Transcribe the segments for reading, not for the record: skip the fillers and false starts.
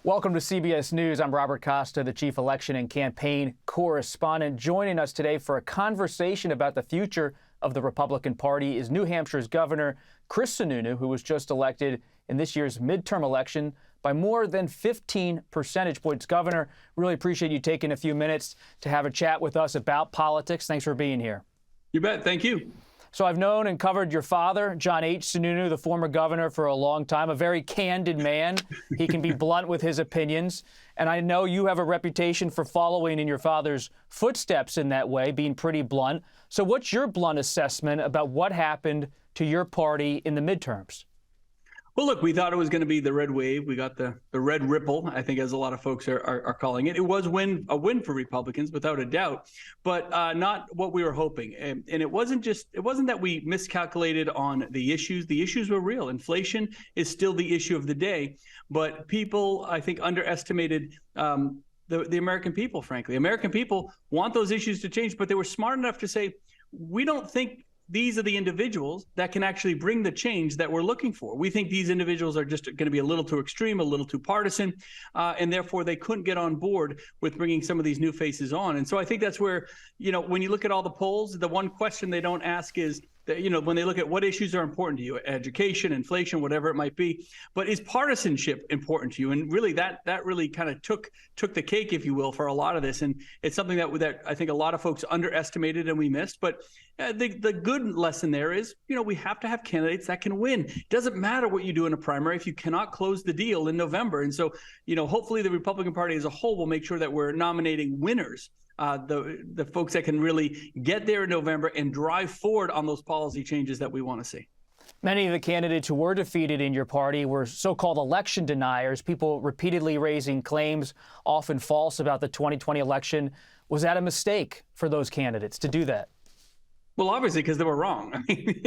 Welcome to CBS News. I'm Robert Costa, the chief election and campaign correspondent. Joining us today for a conversation about the future of the Republican Party is New Hampshire's Governor Chris Sununu, who was just elected in this year's midterm election by more than 15 percentage points. Governor, really appreciate you taking a few minutes to have a chat with us about politics. Thanks for being here. You bet. Thank you. So I've known and covered your father, John H. Sununu, the former governor, for a long time, a very candid man. He can be blunt with his opinions. And I know you have a reputation for following in your father's footsteps in that way, being pretty blunt. So what's your blunt assessment about what happened to your party in the midterms? Well, look, we thought it was going to be the red wave. We got the red ripple, I think, as a lot of folks are calling it. It was a win for Republicans, without a doubt, but not what we were hoping. And it wasn't that we miscalculated on the issues. The issues were real. Inflation is still the issue of the day, but people, I think, underestimated the American people, frankly. American people want those issues to change, but they were smart enough to say, we don't think these are the individuals that can actually bring the change that we're looking for. We think these individuals are just going to be a little too extreme, a little too partisan, and therefore they couldn't get on board with bringing some of these new faces on. And so I think that's where, when you look at all the polls, the one question they don't ask is, when they look at what issues are important to you, education, inflation, whatever it might be, but is partisanship important to you? And really that really kind of took the cake, if you will, for a lot of this. And it's something that I think a lot of folks underestimated and we missed. But the good lesson there is, we have to have candidates that can win. It doesn't matter what you do in a primary if you cannot close the deal in November. And so, hopefully the Republican Party as a whole will make sure that we're nominating winners. The folks that can really get there in November and drive forward on those policy changes that we want to see. Many of the candidates who were defeated in your party were so-called election deniers, people repeatedly raising claims, often false, about the 2020 election. Was that a mistake for those candidates to do that? Well, obviously, because they were wrong. I mean,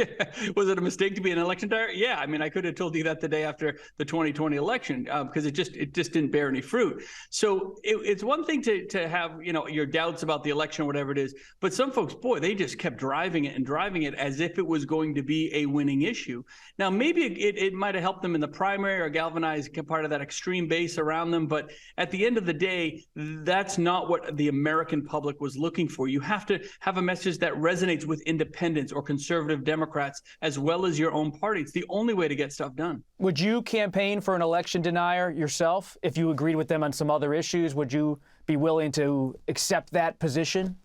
was it a mistake to be an election denier? Yeah. I mean, I could have told you that the day after the 2020 election because it just didn't bear any fruit. So it's one thing to have, your doubts about the election or whatever it is. But some folks, boy, they just kept driving it as if it was going to be a winning issue. Now, maybe it might have helped them in the primary or galvanized part of that extreme base around them. But at the end of the day, that's not what the American public was looking for. You have to have a message that resonates with independents or conservative Democrats, as well as your own party. It's the only way to get stuff done. Would you campaign for an election denier yourself? If you agreed with them on some other issues, would you be willing to accept that position?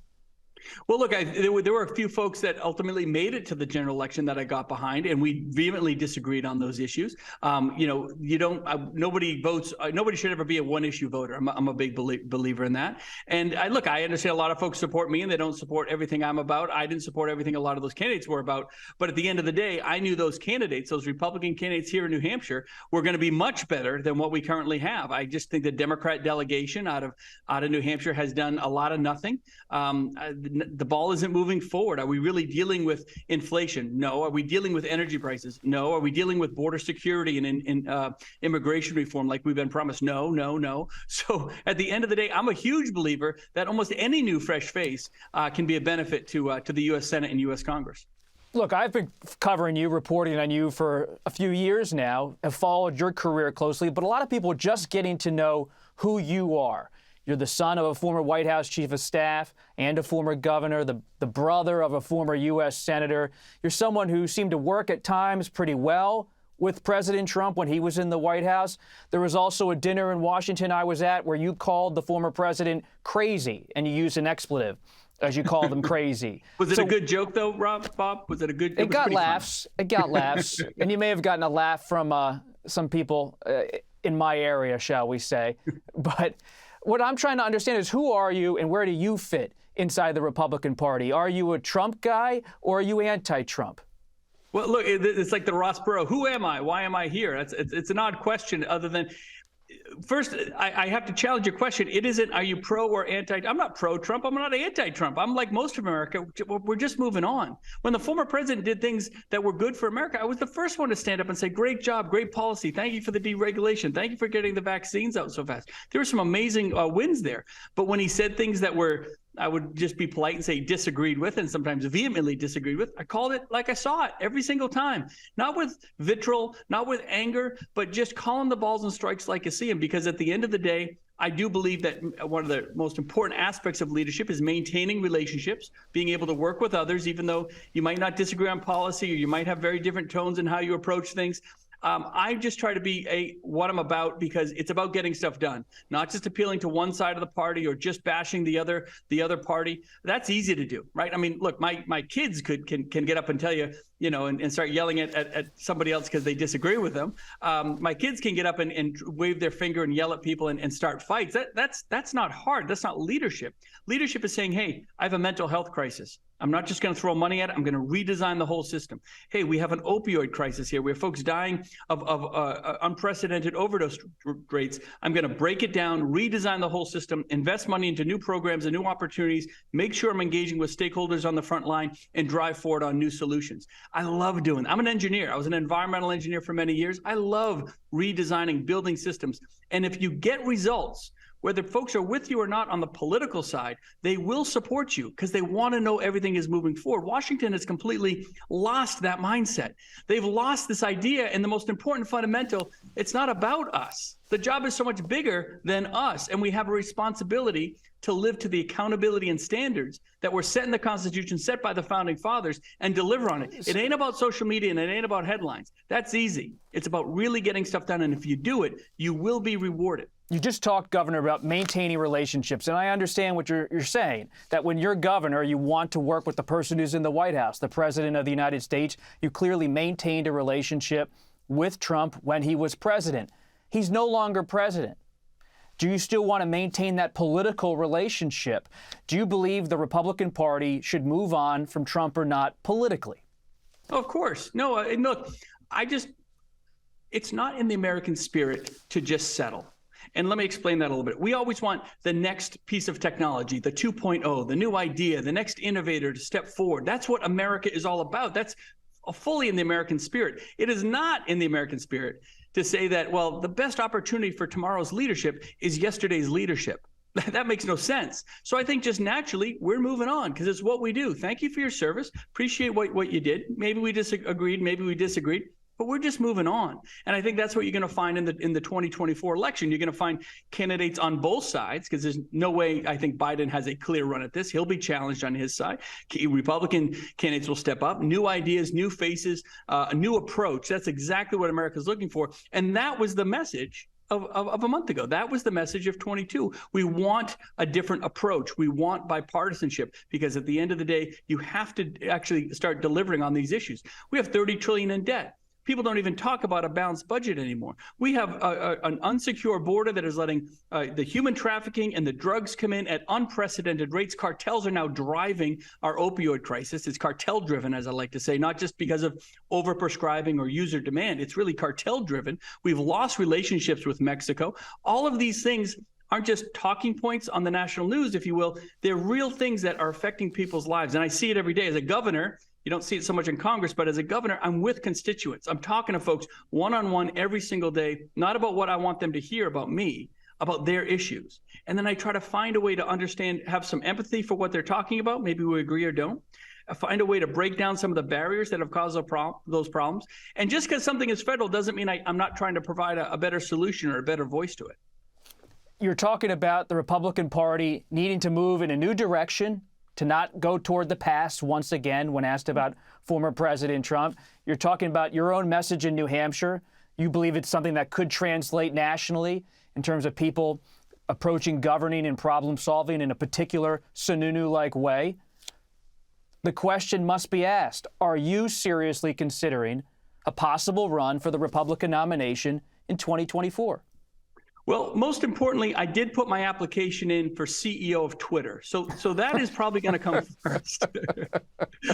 Well, look, there were a few folks that ultimately made it to the general election that I got behind, and we vehemently disagreed on those issues. Nobody votes. Nobody should ever be a one-issue voter. I'm a big believer in that. And I understand a lot of folks support me, and they don't support everything I'm about. I didn't support everything a lot of those candidates were about. But at the end of the day, I knew those candidates, those Republican candidates here in New Hampshire, were going to be much better than what we currently have. I just think the Democrat delegation out of New Hampshire has done a lot of nothing. The ball isn't moving forward. Are we really dealing with inflation? No. Are we dealing with energy prices? No. Are we dealing with border security and immigration reform like we've been promised? No. So at the end of the day, I'm a huge believer that almost any new fresh face can be a benefit to the U.S. Senate and U.S. Congress. Look, I've been covering you, reporting on you for a few years now, have followed your career closely, but a lot of people are just getting to know who you are. You're the son of a former White House chief of staff and a former governor, the brother of a former U.S. senator. You're someone who seemed to work at times pretty well with President Trump when he was in the White House. There was also a dinner in Washington I was at where you called the former president crazy, and you used an expletive as you called him crazy. Was it a good joke, though, Bob? Was it a good? It got laughs. It got laughs. And you may have gotten a laugh from some people in my area, shall we say. But what I'm trying to understand is, who are you and where do you fit inside the Republican Party? Are you a Trump guy or are you anti-Trump? Well, look, it's like the Ross Perot. Who am I? Why am I here? It's an odd question other than First, I have to challenge your question. It isn't, are you pro or anti? I'm not pro-Trump. I'm not anti-Trump. I'm like most of America. We're just moving on. When the former president did things that were good for America, I was the first one to stand up and say, great job, great policy. Thank you for the deregulation. Thank you for getting the vaccines out so fast. There were some amazing wins there. But when he said things that were I would just be polite and say disagreed with, and sometimes vehemently disagreed with. I called it like I saw it every single time, not with vitriol, not with anger, but just calling the balls and strikes like I see them. Because at the end of the day, I do believe that one of the most important aspects of leadership is maintaining relationships, being able to work with others, even though you might not disagree on policy or you might have very different tones in how you approach things. I just try to be what I'm about, because it's about getting stuff done, not just appealing to one side of the party or just bashing the other party. That's easy to do, right? I mean, look, my kids can get up and tell you, and start yelling at somebody else because they disagree with them. My kids can get up and wave their finger and yell at people and start fights. That's not hard. That's not leadership. Leadership is saying, hey, I have a mental health crisis. I'm not just going to throw money at it. I'm going to redesign the whole system. Hey, we have an opioid crisis here. We have folks dying of unprecedented overdose rates. I'm going to break it down, redesign the whole system, invest money into new programs and new opportunities, make sure I'm engaging with stakeholders on the front line, and drive forward on new solutions. I love doing that. I'm an engineer. I was an environmental engineer for many years. I love redesigning, building systems. And if you get results, whether folks are with you or not on the political side, they will support you because they want to know everything is moving forward. Washington has completely lost that mindset. They've lost this idea, and the most important fundamental, it's not about us. The job is so much bigger than us, and we have a responsibility to live to the accountability and standards that were set in the Constitution, set by the Founding Fathers, and deliver on it. It ain't about social media, and it ain't about headlines. That's easy. It's about really getting stuff done, and if you do it, you will be rewarded. You just talked, Governor, about maintaining relationships, and I understand what you're saying, that when you're governor, you want to work with the person who's in the White House, the President of the United States. You clearly maintained a relationship with Trump when he was president. He's no longer president. Do you still want to maintain that political relationship? Do you believe the Republican Party should move on from Trump or not politically? Of course. No, look, it's not in the American spirit to just settle. And let me explain that a little bit. We always want the next piece of technology, the 2.0, the new idea, the next innovator to step forward. That's what America is all about. That's fully in the American spirit. It is not in the American spirit to say that, well, the best opportunity for tomorrow's leadership is yesterday's leadership. That makes no sense. So I think just naturally we're moving on because it's what we do. Thank you for your service. Appreciate what you did. Maybe we disagreed. Maybe we disagreed. But we're just moving on. And I think that's what you're going to find in the 2024 election. You're going to find candidates on both sides, because there's no way I think Biden has a clear run at this. He'll be challenged on his side. Republican candidates will step up. New ideas, new faces, a new approach. That's exactly what America's looking for. And that was the message of a month ago. That was the message of 22. We want a different approach. We want bipartisanship, because at the end of the day, you have to actually start delivering on these issues. We have $30 trillion in debt. People don't even talk about a balanced budget anymore. We have an unsecure border that is letting the human trafficking and the drugs come in at unprecedented rates. Cartels are now driving our opioid crisis. It's cartel driven, as I like to say, not just because of overprescribing or user demand. It's really cartel driven. We've lost relationships with Mexico. All of these things aren't just talking points on the national news, if you will. They're real things that are affecting people's lives. And I see it every day as a governor. You don't see it so much in Congress, but as a governor, I'm with constituents. I'm talking to folks one-on-one every single day, not about what I want them to hear about me, about their issues. And then I try to find a way to understand, have some empathy for what they're talking about. Maybe we agree or don't. I find a way to break down some of the barriers that have caused those problems. And just because something is federal doesn't mean I'm not trying to provide a better solution or a better voice to it. You're talking about the Republican Party needing to move in a new direction, to not go toward the past once again when asked about former President Trump. You're talking about your own message in New Hampshire. You believe it's something that could translate nationally in terms of people approaching governing and problem solving in a particular Sununu-like way. The question must be asked, are you seriously considering a possible run for the Republican nomination in 2024? Well, most importantly, I did put my application in for CEO of Twitter. So that is probably going to come first.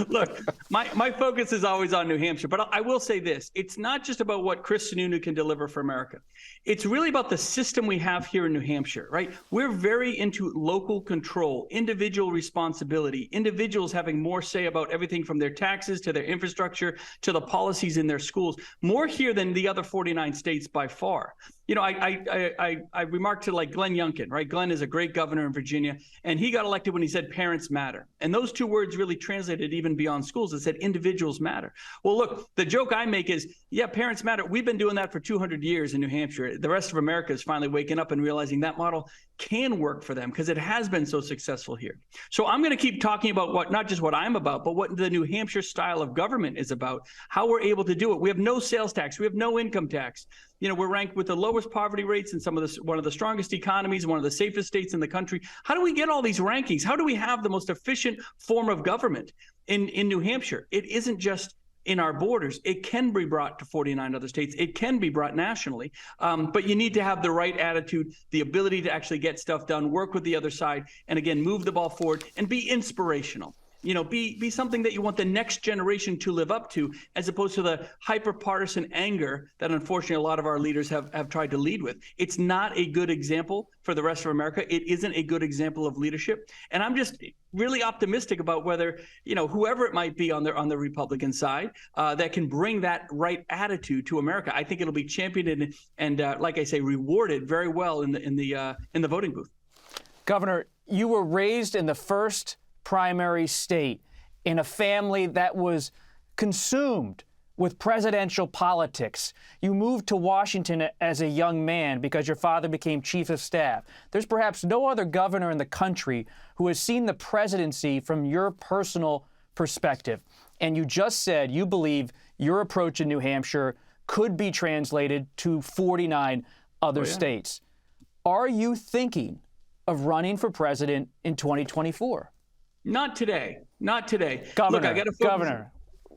Look, my focus is always on New Hampshire, but I will say this. It's not just about what Chris Sununu can deliver for America. It's really about the system we have here in New Hampshire, right? We're very into local control, individual responsibility, individuals having more say about everything from their taxes to their infrastructure to the policies in their schools, more here than the other 49 states by far. I remarked to like Glenn Youngkin, right? Glenn is a great governor in Virginia, and he got elected when he said parents matter. And those two words really translated even beyond schools. It said individuals matter. Well, look, the joke I make is, yeah, parents matter. We've been doing that for 200 years in New Hampshire. The rest of America is finally waking up and realizing that model can work for them because it has been so successful here. So I'm going to keep talking about not just what I'm about, but what the New Hampshire style of government is about, how we're able to do it. We have no sales tax. We have no income tax. We're ranked with the lowest poverty rates in one of the strongest economies, one of the safest states in the country. How do we get all these rankings? How do we have the most efficient form of government in New Hampshire? It isn't just in our borders. It can be brought to 49 other states. It can be brought nationally. But you need to have the right attitude, the ability to actually get stuff done, work with the other side, and again, move the ball forward and be inspirational. Be something that you want the next generation to live up to, as opposed to the hyper-partisan anger that unfortunately a lot of our leaders have tried to lead with. It's not a good example for the rest of America. It isn't a good example of leadership. And I'm just really optimistic about whether, whoever it might be on the Republican side, that can bring that right attitude to America. I think it'll be championed and like I say, rewarded very well in the voting booth. Governor, you were raised in the first primary state in a family that was consumed with presidential politics. You moved to Washington as a young man because your father became chief of staff. There's perhaps no other governor in the country who has seen the presidency from your personal perspective. And you just said you believe your approach in New Hampshire could be translated to 49 other states. Are you thinking of running for president in 2024? Not today. Not today. Governor, Look, I got to Governor,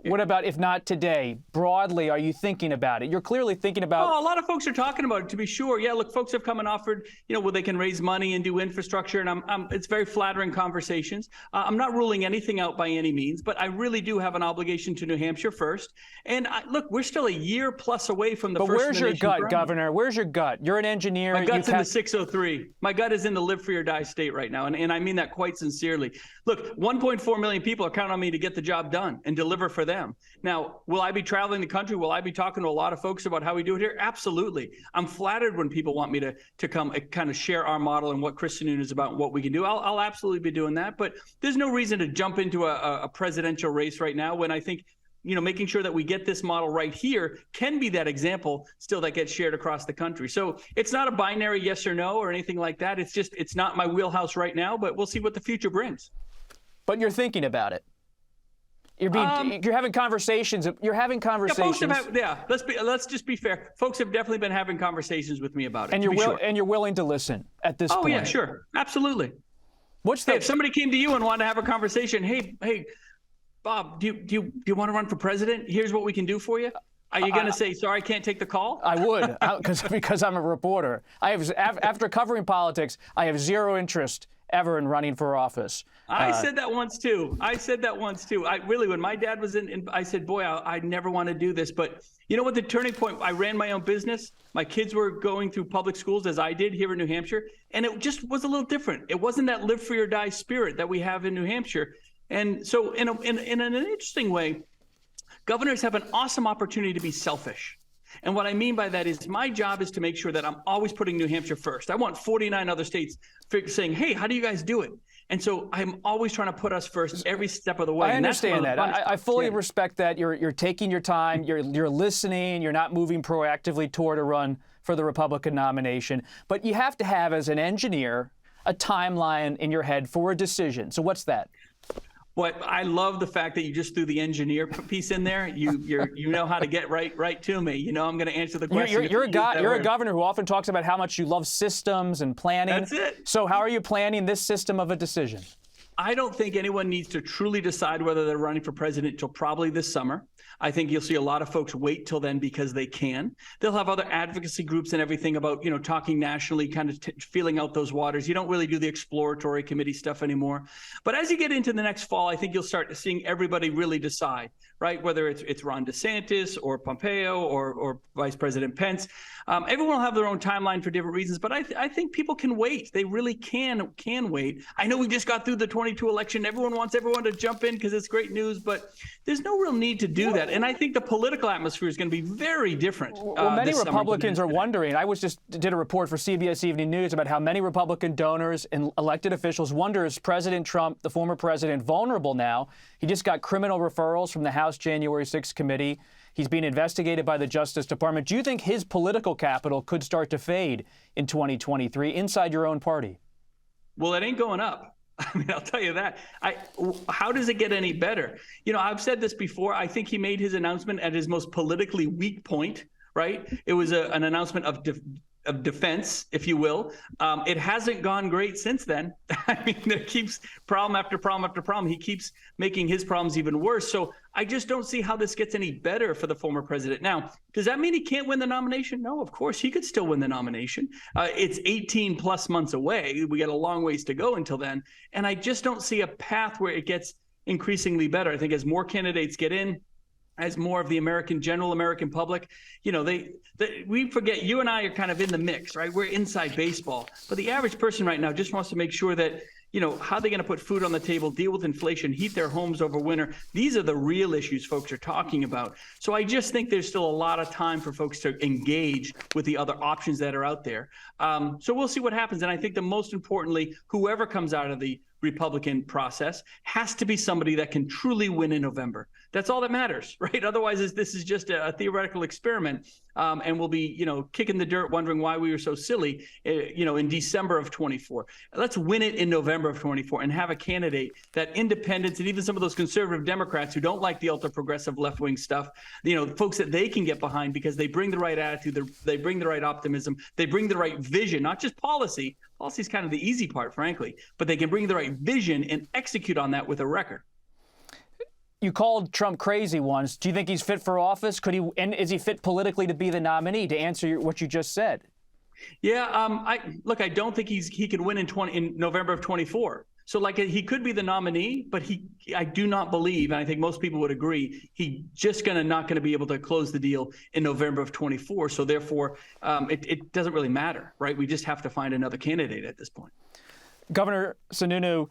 what about if not today? Broadly, are you thinking about it? You're clearly thinking about... Oh, a lot of folks are talking about it, to be sure. Yeah, look, folks have come and offered, well, they can raise money and do infrastructure, and it's very flattering conversations. I'm not ruling anything out by any means, but I really do have an obligation to New Hampshire first. And look, we're still a year plus away from the first. But where's your gut, Governor? Where's your gut? You're an engineer. My gut's in the 603. My gut is in the live free or die state right now, and I mean that quite sincerely. Look, 1.4 million people are counting on me to get the job done and deliver for them. Now, will I be traveling the country? Will I be talking to a lot of folks about how we do it here? Absolutely. I'm flattered when people want me to come kind of share our model and what Chris Sununu is about and what we can do. I'll absolutely be doing that. But there's no reason to jump into a presidential race right now when I think, making sure that we get this model right here can be that example still that gets shared across the country. So it's not a binary yes or no or anything like that. It's not my wheelhouse right now, but we'll see what the future brings. But you're thinking about it. You're having conversations. You're having conversations. Let's just be fair. Folks have definitely been having conversations with me about it. And you're willing to listen at this point. Oh yeah, sure, absolutely. If somebody came to you and wanted to have a conversation, hey, Bob, do you want to run for president? Here's what we can do for you. Are you going to say, sorry, I can't take the call? I would, because I'm a reporter. After covering politics, I have zero interest ever in running for office. I said that once too. When my dad was in, I said, boy, I never want to do this. But you know what, the turning point, I ran my own business. My kids were going through public schools as I did here in New Hampshire. And it just was a little different. It wasn't that live free or die spirit that we have in New Hampshire. And so in an interesting way, governors have an awesome opportunity to be selfish. And what I mean by that is my job is to make sure that I'm always putting New Hampshire first. I want 49 other states saying, hey, how do you guys do it? And so I'm always trying to put us first every step of the way. I understand that. I fully respect that. You're taking your time. You're listening. You're not moving proactively toward a run for the Republican nomination. But you have to have, as an engineer, a timeline in your head for a decision. So what's that? But I love the fact that you just threw the engineer piece in there. You know how to get right to me. I'm going to answer the question. You're a governor who often talks about how much you love systems and planning. That's it. So how are you planning this system of a decision? I don't think anyone needs to truly decide whether they're running for president until probably this summer. I think you'll see a lot of folks wait till then because they can. They'll have other advocacy groups and everything about, talking nationally, kind of feeling out those waters. You don't really do the exploratory committee stuff anymore. But as you get into the next fall, I think you'll start seeing everybody really decide, right? Whether it's Ron DeSantis or Pompeo or Vice President Pence. Everyone will have their own timeline for different reasons, but I think people can wait. They really can wait. I know we just got through the 2022 election. Everyone wants everyone to jump in because it's great news, but there's no real need to do that. And I think the political atmosphere is going to be very different. Well, many Republicans are wondering. I did a report for CBS Evening News about how many Republican donors and elected officials wonder, is President Trump, the former president, vulnerable now? He just got criminal referrals from the House January 6th committee. He's being investigated by the Justice Department. Do you think his political capital could start to fade in 2023 inside your own party? Well, it ain't going up. I mean, I'll tell you that. How does it get any better? You know, I've said this before. I think he made his announcement at his most politically weak point, right? It was an announcement of defense, if you will. It hasn't gone great since then. I mean, there keeps problem after problem after problem. He keeps making his problems even worse. So I just don't see how this gets any better for the former president. Now, does that mean he can't win the nomination? No, of course, he could still win the nomination. It's 18 plus months away. We got a long ways to go until then. And I just don't see a path where it gets increasingly better. I think as more candidates get in, as more of the general American public, you know, we forget, you and I are kind of in the mix, right? We're inside baseball. But the average person right now just wants to make sure that, you know, how they're going to put food on the table, deal with inflation, heat their homes over winter. These are the real issues folks are talking about. So I just think there's still a lot of time for folks to engage with the other options that are out there. So we'll see what happens. And I think the most importantly, whoever comes out of the Republican process has to be somebody that can truly win in November. That's all that matters, right? Otherwise, this is just a theoretical experiment, and we'll be, you know, kicking the dirt, wondering why we were so silly, you know, in December of 24. Let's win it in November of 24 and have a candidate that independents and even some of those conservative Democrats who don't like the ultra-progressive left-wing stuff, you know, folks that they can get behind because they bring the right attitude, they bring the right optimism, they bring the right vision, not just policy. Policy is kind of the easy part, frankly, but they can bring the right vision and execute on that with a record. You called Trump crazy once. Do you think he's fit for office? And is he fit politically to be the nominee, to answer what you just said? Yeah, I don't think he could win in November of 24. So like he could be the nominee, but I do not believe, and I think most people would agree, he just not going to be able to close the deal in November of 24. So therefore, it doesn't really matter, right? We just have to find another candidate at this point. Governor Sununu,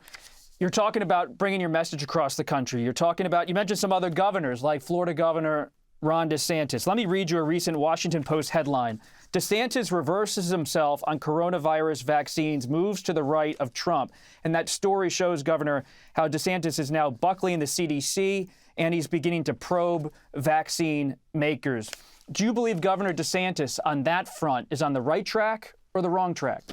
you're talking about bringing your message across the country. You mentioned some other governors like Florida Governor Ron DeSantis. Let me read you a recent Washington Post headline. DeSantis reverses himself on coronavirus vaccines, moves to the right of Trump. And that story shows, Governor, how DeSantis is now buckling the CDC and he's beginning to probe vaccine makers. Do you believe Governor DeSantis on that front is on the right track or the wrong track?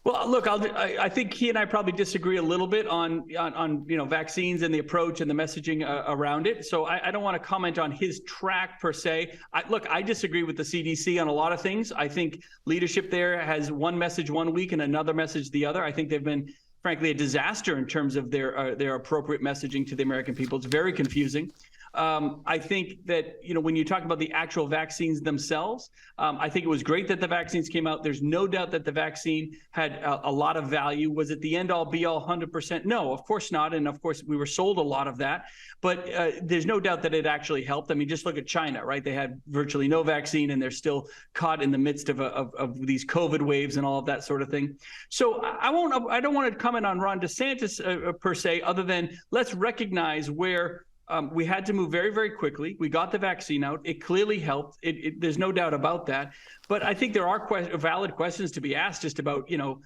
Well, look, I think he and I probably disagree a little bit on you know, vaccines and the approach and the messaging around it. So I don't want to comment on his track per se. I disagree with the CDC on a lot of things. I think leadership there has one message one week and another message the other. I think they've been, frankly, a disaster in terms of their appropriate messaging to the American people. It's very confusing. I think that, you know, when you talk about the actual vaccines themselves, I think it was great that the vaccines came out. There's no doubt that the vaccine had a lot of value. Was it the end all be all 100%? No, of course not. And of course, we were sold a lot of that. But there's no doubt that it actually helped. I mean, just look at China, right? They had virtually no vaccine and they're still caught in the midst of these COVID waves and all of that sort of thing. So I don't want to comment on Ron DeSantis per se, other than let's recognize where we had to move very, very quickly. We got the vaccine out. It clearly helped. There's no doubt about that. But I think there are valid questions to be asked just about, you know,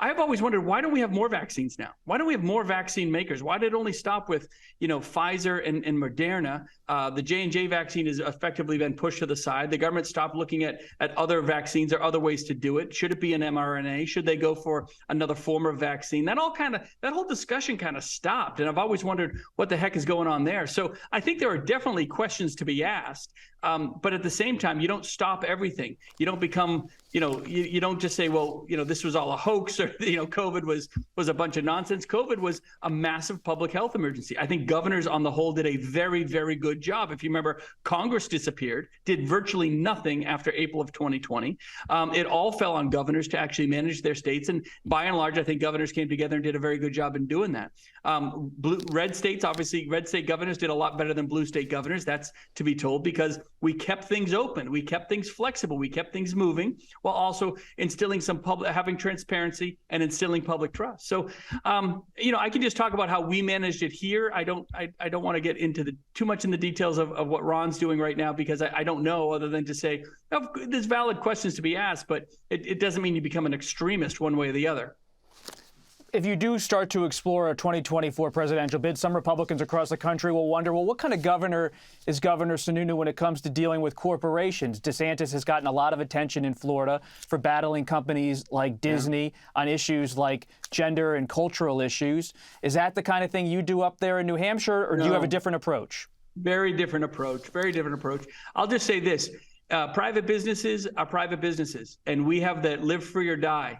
I've always wondered, why don't we have more vaccines now? Why don't we have more vaccine makers? Why did it only stop with, you know, Pfizer and Moderna? The J&J vaccine has effectively been pushed to the side. The government stopped looking at other vaccines or other ways to do it. Should it be an mRNA? Should they go for another form of vaccine? That whole discussion kind of stopped. And I've always wondered what the heck is going on there. So I think there are definitely questions to be asked. But at the same time, you don't stop everything. You don't become, you know, you don't just say, well, you know, this was all a hoax, or, you know, COVID was a bunch of nonsense. COVID was a massive public health emergency. I think governors on the whole did a very, very good job. If you remember, Congress disappeared, did virtually nothing after April of 2020. It all fell on governors to actually manage their states. And by and large, I think governors came together and did a very good job in doing that. Red state governors did a lot better than blue state governors. That's to be told, because We kept things open. We kept things flexible. We kept things moving while also instilling having transparency and instilling public trust. So, I can just talk about how we managed it here. I don't want to get into too much in the details of what Ron's doing right now, because I don't know, other than to say there's valid questions to be asked, but it doesn't mean you become an extremist one way or the other. If you do start to explore a 2024 presidential bid, some Republicans across the country will wonder, well, what kind of governor is Governor Sununu when it comes to dealing with corporations? DeSantis has gotten a lot of attention in Florida for battling companies like Disney on issues like gender and cultural issues. Is that the kind of thing you do up there in New Hampshire, or do you have a different approach? Very different approach. Very different approach. I'll just say this. Private businesses are private businesses, and we have that live free or die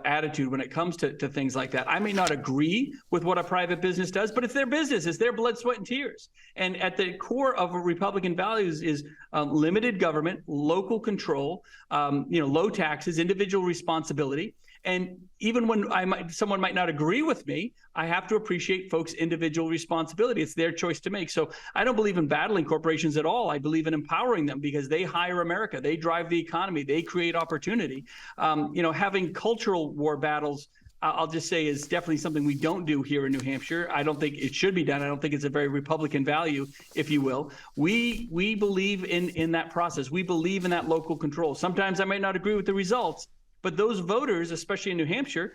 attitude when it comes to things like that. I may not agree with what a private business does, but it's their business. It's their blood, sweat, and tears. And at the core of Republican values is limited government, local control, low taxes, individual responsibility. And even when someone might not agree with me, I have to appreciate folks' individual responsibility. It's their choice to make. So I don't believe in battling corporations at all. I believe in empowering them, because they hire America. They drive the economy. They create opportunity. Having cultural war battles, I'll just say, is definitely something we don't do here in New Hampshire. I don't think it should be done. I don't think it's a very Republican value, if you will. We believe in that process. We believe in that local control. Sometimes I might not agree with the results, but those voters, especially in New Hampshire,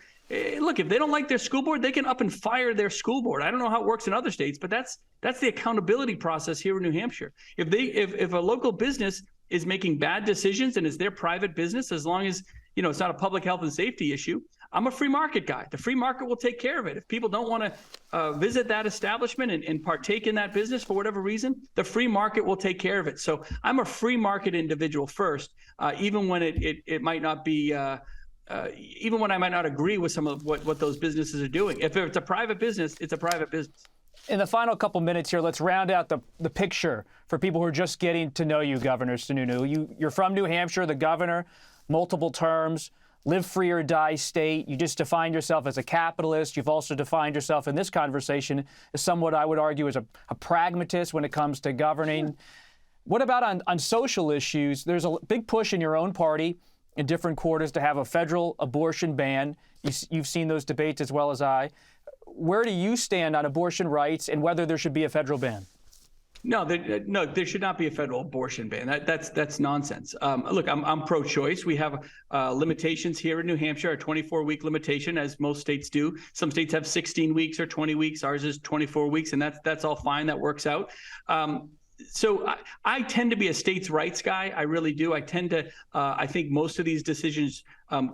look, if they don't like their school board, they can up and fire their school board. I don't know how it works in other states, but that's the accountability process here in New Hampshire. If a local business is making bad decisions and it's their private business, as long as it's not a public health and safety issue, I'm a free market guy. The free market will take care of it. If people don't want to visit that establishment and partake in that business for whatever reason, the free market will take care of it. So I'm a free market individual first, even when it might not be, even when I might not agree with some of what those businesses are doing. If it's a private business, it's a private business. In the final couple minutes here, let's round out the picture for people who are just getting to know you, Governor Sununu. You're from New Hampshire, the governor, multiple terms, live free or die state. You just defined yourself as a capitalist. You've also defined yourself in this conversation as somewhat, I would argue, as a pragmatist when it comes to governing. Sure. What about on social issues? There's a big push in your own party in different quarters to have a federal abortion ban. You've seen those debates as well as I. Where do you stand on abortion rights and whether there should be a federal ban? No, there should not be a federal abortion ban. That's nonsense. Look, I'm pro-choice. We have limitations here in New Hampshire, a 24-week limitation, as most states do. Some states have 16 weeks or 20 weeks. Ours is 24 weeks, and that's all fine. That works out. So I tend to be a states' rights guy. I really do. I tend to. I think most of these decisions,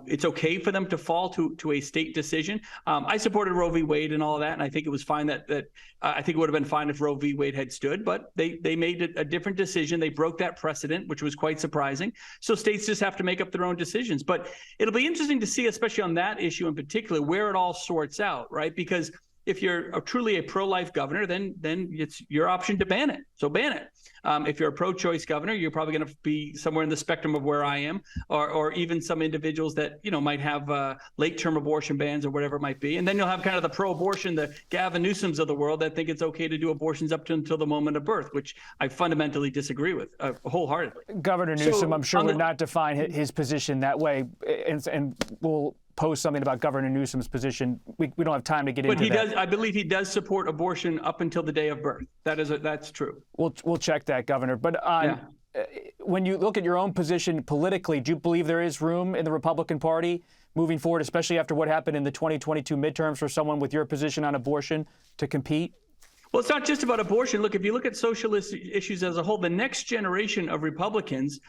it's okay for them to fall to a state decision. I supported Roe v. Wade and all of that, and I think it was fine that I think it would have been fine if Roe v. Wade had stood. But they made a different decision. They broke that precedent, which was quite surprising. So states just have to make up their own decisions. But it'll be interesting to see, especially on that issue in particular, where it all sorts out, right? Because if you're truly a pro-life governor, then it's your option to ban it. So ban it. If you're a pro-choice governor, you're probably going to be somewhere in the spectrum of where I am, or even some individuals that might have late-term abortion bans or whatever it might be. And then you'll have kind of the pro-abortion, the Gavin Newsoms of the world that think it's okay to do abortions up until the moment of birth, which I fundamentally disagree with wholeheartedly. Governor Newsom, I'm sure, would not define his position that way, and we'll post something about Governor Newsom's position. We don't have time to get into that. But he does. I believe he does support abortion up until the day of birth. That's true. We'll check that, Governor. But when you look at your own position politically, do you believe there is room in the Republican Party moving forward, especially after what happened in the 2022 midterms, for someone with your position on abortion to compete? Well, it's not just about abortion. Look, if you look at social issues as a whole, the next generation of Republicans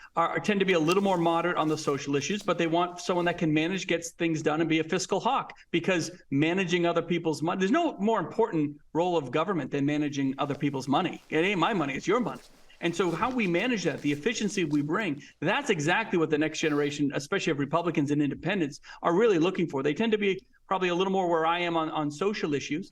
tend to be a little more moderate on the social issues, but they want someone that can manage, gets things done, and be a fiscal hawk, because managing other people's money, there's no more important role of government than managing other people's money. It ain't my money, it's your money. And so how we manage that, the efficiency we bring, that's exactly what the next generation, especially of Republicans and independents, are really looking for. They tend to be probably a little more where I am on social issues.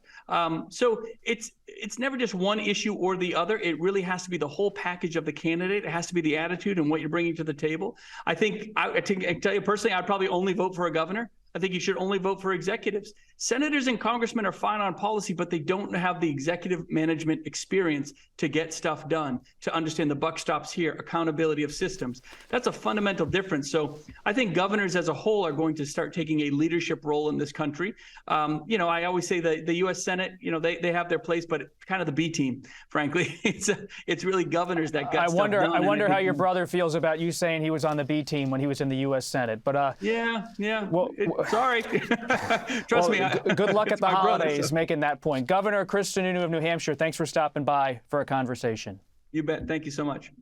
So it's never just one issue or the other. It really has to be the whole package of the candidate. It has to be the attitude and what you're bringing to the table. I can tell you personally, I'd probably only vote for a governor. I think you should only vote for executives. Senators and congressmen are fine on policy, but they don't have the executive management experience to get stuff done, to understand the buck stops here, accountability of systems. That's a fundamental difference. So I think governors as a whole are going to start taking a leadership role in this country. I always say that the U.S. Senate, they have their place, but kind of the B team, frankly. It's really governors that got stuff done. I wonder how your brother feels about you saying he was on the B team when he was in the U.S. Senate. But yeah. Well, sorry. Trust me. Good luck at the holidays brother, so. making that point. Governor Chris Sununu of New Hampshire, thanks for stopping by for a conversation. You bet. Thank you so much.